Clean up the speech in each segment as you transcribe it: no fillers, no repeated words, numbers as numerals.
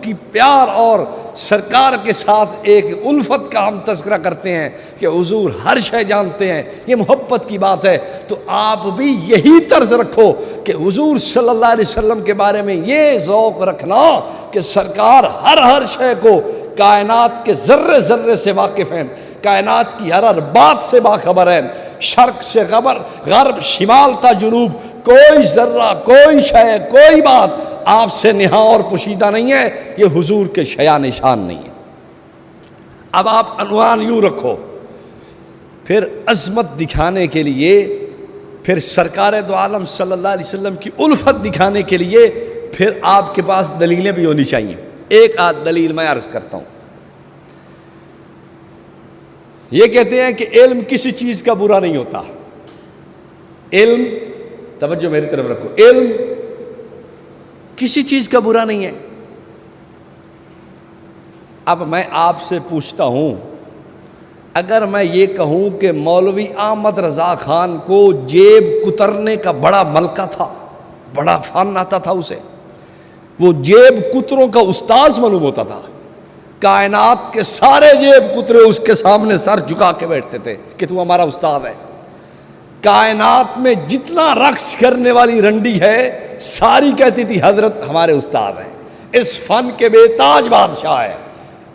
کی پیار اور سرکار کے ساتھ ایک الفت کا ہم تذکرہ کرتے ہیں کہ حضور ہر شے جانتے ہیں، یہ محبت کی بات ہے، تو آپ بھی یہی طرز رکھو کہ حضور صلی اللہ علیہ وسلم کے بارے میں یہ ذوق رکھنا کہ سرکار ہر شے کو کائنات کے ذرے ذرے سے واقف ہیں، کائنات کی ہر بات سے باخبر ہے، شرق سے غرب، شمال تا جنوب، کوئی ذرہ، کوئی شے، کوئی بات آپ سے نہا اور پوشیدہ نہیں ہے، یہ حضور کے شیا نشان نہیں ہے۔ اب آپ عنوان یوں رکھو، پھر عظمت دکھانے کے لیے، پھر سرکار دو عالم صلی اللہ علیہ وسلم کی الفت دکھانے کے لیے پھر آپ کے پاس دلیلیں بھی ہونی چاہیے۔ ایک آدھ دلیل میں عرض کرتا ہوں۔ یہ کہتے ہیں کہ علم کسی چیز کا برا نہیں ہوتا، علم، توجہ میری طرف رکھو، علم کسی چیز کا برا نہیں ہے۔ اب میں آپ سے پوچھتا ہوں، اگر میں یہ کہوں کہ مولوی احمد رضا خان کو جیب کترنے کا بڑا ملکہ تھا، بڑا فن آتا تھا اسے، وہ جیب کتروں کا استاذ معلوم ہوتا تھا، کائنات کے سارے جیب کترے اس کے سامنے سر جھکا کے بیٹھتے تھے کہ تو ہمارا استاد ہے، کائنات میں جتنا رقص کرنے والی رنڈی ہے ساری کہتی تھی حضرت ہمارے استاد ہیں، اس فن کے بے تاج بادشاہ ہے،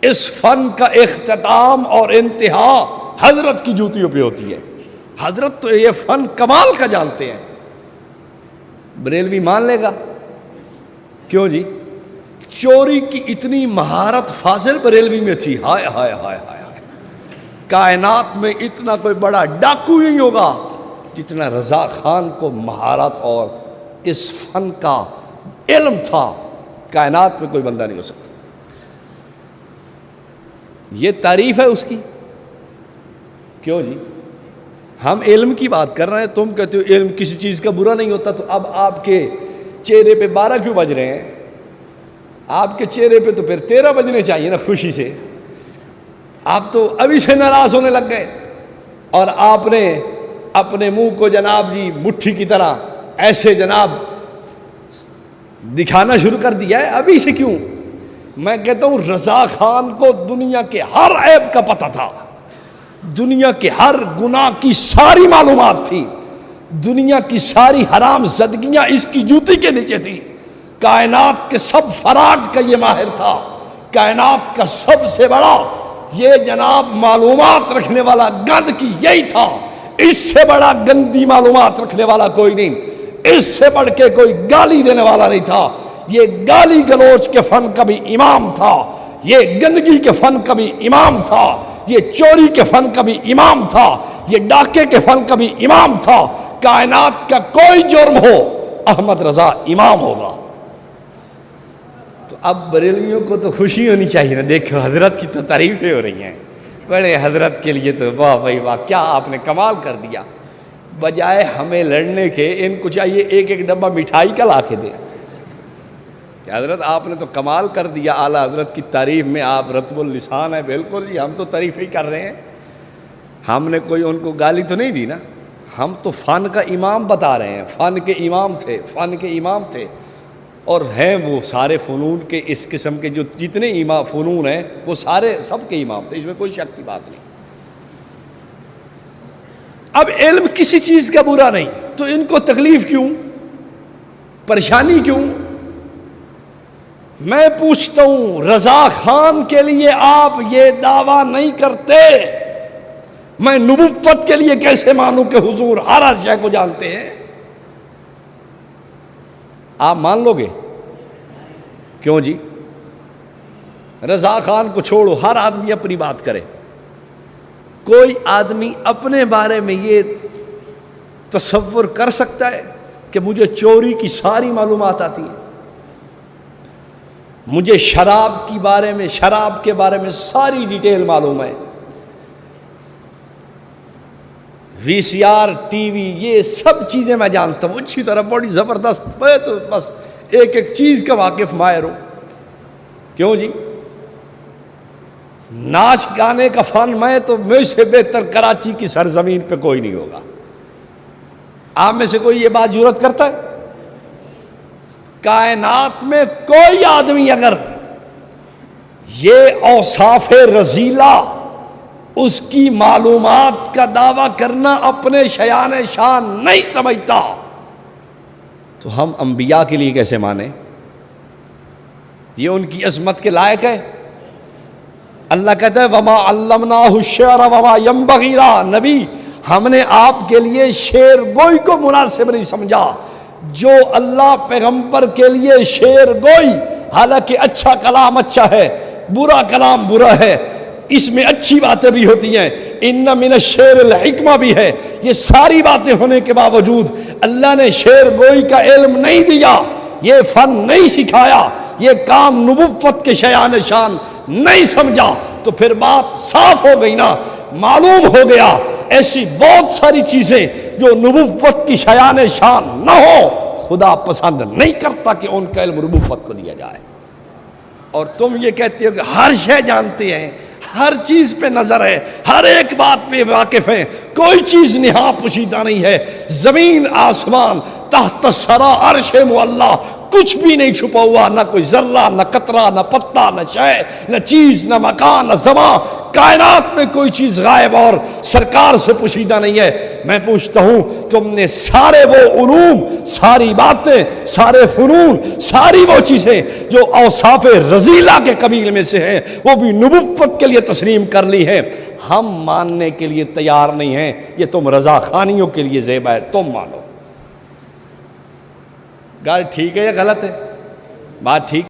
اس فن کا اختتام اور انتہا حضرت کی جوتیوں پہ ہوتی ہے، حضرت تو یہ فن کمال کا جانتے ہیں۔ بریلوی مان لے گا؟ کیوں جی؟ چوری کی اتنی مہارت فاضل بریلوی میں تھی، ہائے ہائے ہائے ہائے، کائنات میں اتنا کوئی بڑا ڈاکو نہیں ہوگا جتنا رضا خان کو مہارت اور اس فن کا علم تھا، کائنات میں کوئی بندہ نہیں ہو سکتا۔ یہ تعریف ہے اس کی، کیوں جی؟ ہم علم کی بات کر رہے ہیں، تم کہتے ہو علم کسی چیز کا برا نہیں ہوتا، تو اب آپ کے چہرے پہ 12 کیوں بج رہے ہیں؟ آپ کے چہرے پہ تو پھر 13 بجنے چاہیے نا خوشی سے، آپ تو ابھی سے ناراض ہونے لگ گئے، اور آپ نے اپنے منہ کو جناب جی مٹھی کی طرح ایسے جناب دکھانا شروع کر دیا ہے ابھی سے۔ کیوں؟ میں کہتا ہوں رضا خان کو دنیا کے ہر عیب کا پتہ تھا، دنیا کے ہر گناہ کی ساری معلومات تھی، دنیا کی ساری حرام زدگیاں اس کی جوتی کے نیچے تھی، کائنات کے سب فراڈ کا یہ ماہر تھا، کائنات کا سب سے بڑا یہ جناب معلومات رکھنے والا گند کی یہی تھا، اس سے بڑا گندی معلومات رکھنے والا کوئی نہیں، اس سے بڑھ کے کوئی گالی دینے والا نہیں تھا، یہ گالی گلوچ کے فن کا بھی امام تھا، یہ گندگی کے فن کا بھی امام تھا، یہ چوری کے فن کا بھی امام تھا، یہ ڈاکے کے فن کا بھی امام تھا، کائنات کا کوئی جرم ہو احمد رضا امام ہوگا۔ تو اب بریلویوں کو تو خوشی ہونی چاہیے نا، دیکھو حضرت کی تو تعریفیں ہو رہی ہیں، بڑے حضرت کے لیے تو واہ بھائی واہ، کیا آپ نے کمال کر دیا، بجائے ہمیں لڑنے کے ان کو چاہیے ایک ایک ڈبہ مٹھائی کا لا کے دیں کہ حضرت آپ نے تو کمال کر دیا، اعلیٰ حضرت کی تعریف میں آپ رطب اللسان ہیں۔ بالکل جی، ہم تو تعریف ہی کر رہے ہیں، ہم نے کوئی ان کو گالی تو نہیں دی نا، ہم تو فن کا امام بتا رہے ہیں، فن کے امام تھے، فن کے امام تھے، اور ہیں وہ سارے فنون کے، اس قسم کے جو جتنے فنون ہیں وہ سارے سب کے امام تھے، اس میں کوئی شک کی بات نہیں۔ اب علم کسی چیز کا برا نہیں، تو ان کو تکلیف کیوں، پریشانی کیوں؟ میں پوچھتا ہوں رضا خان کے لیے آپ یہ دعویٰ نہیں کرتے، میں نبوت کے لیے کیسے مانوں کہ حضور ہر شے کو جانتے ہیں؟ آپ مان لو گے؟ کیوں جی؟ رضا خان کو چھوڑو، ہر آدمی اپنی بات کرے، کوئی آدمی اپنے بارے میں یہ تصور کر سکتا ہے کہ مجھے چوری کی ساری معلومات آتی ہیں، مجھے شراب کے بارے میں ساری ڈیٹیل معلوم ہے، وی سی آر، ٹی وی، یہ سب چیزیں میں جانتا ہوں اچھی طرح، بڑی زبردست، میں تو بس ایک ایک چیز کا واقف ماہر ہوں۔ کیوں جی؟ ناچ گانے کا فن میں تو مجھ سے بہتر کراچی کی سرزمین پہ کوئی نہیں ہوگا۔ آپ میں سے کوئی یہ بات جرأت کرتا ہے؟ کائنات میں کوئی آدمی اگر یہ اوصاف رذیلہ، اس کی معلومات کا دعویٰ کرنا اپنے شیان شان نہیں سمجھتا، تو ہم انبیاء کے لیے کیسے مانیں؟ یہ ان کی عظمت کے لائق ہے؟ اللہ کہتا ہے وما علمناہ الشعر وما ينبغی لہ، نبی ہم نے آپ کے لیے شعر گوئی کو مناسب نہیں سمجھا۔ جو اللہ پیغمبر کے لیے شعر گوئی، حالانکہ اچھا کلام اچھا ہے، برا کلام برا ہے، اس میں اچھی باتیں بھی ہوتی ہیں، ان من الشعر الحکمہ بھی ہے، یہ ساری باتیں ہونے کے باوجود اللہ نے شعر گوئی کا علم نہیں دیا، یہ فن نہیں سکھایا، یہ کام نبوت کے شیان شان نہیں سمجھا، تو پھر بات صاف ہو گئی نا، معلوم ہو گیا ایسی بہت ساری چیزیں جو نبوت کی شیان شان نہ ہو، خدا پسند نہیں کرتا کہ ان کا علم نبوت کو دیا جائے۔ اور تم یہ کہتے ہو کہ ہر شے جانتے ہیں، ہر چیز پہ نظر ہے، ہر ایک بات پہ واقف ہیں، کوئی چیز نہا پوشیدہ نہیں ہے، زمین آسمان تحت سرا عرش معلیٰ کچھ بھی نہیں چھپا ہوا، نہ کوئی ذرہ، نہ قطرہ، نہ پتا، نہ شے، نہ چیز، نہ مکان، نہ زمان، کائنات میں کوئی چیز غائب اور سرکار سے پوشیدہ نہیں ہے۔ میں پوچھتا ہوں تم نے سارے وہ علوم، ساری باتیں، سارے فنون، ساری وہ چیزیں جو اوصاف رذیلہ کے قبیل میں سے ہیں، وہ بھی نبوت کے لیے تسلیم کر لی ہیں، ہم ماننے کے لیے تیار نہیں ہیں، یہ تم رضا خانیوں کے لیے زیب ہے، تم مانو۔ گال ٹھیک ہے یا غلط ہے؟ بات ٹھیک